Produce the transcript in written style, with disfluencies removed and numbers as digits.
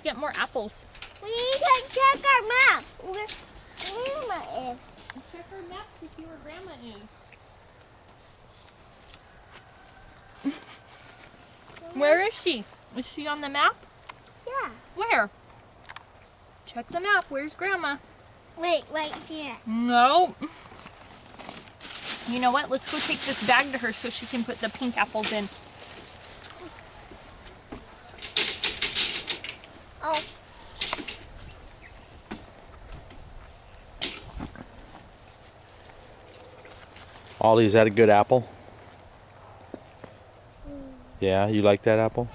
get more apples. We need to check our map. Where Grandma is. Check our map to see where Grandma is. Where is she? Is she on the map? Yeah. Where? Check the map. Where's Grandma? Wait, right here. No. You know what? Let's go take this bag to her so she can put the pink apples in. Oh. Ollie, is that a good apple? Yeah, you like that apple?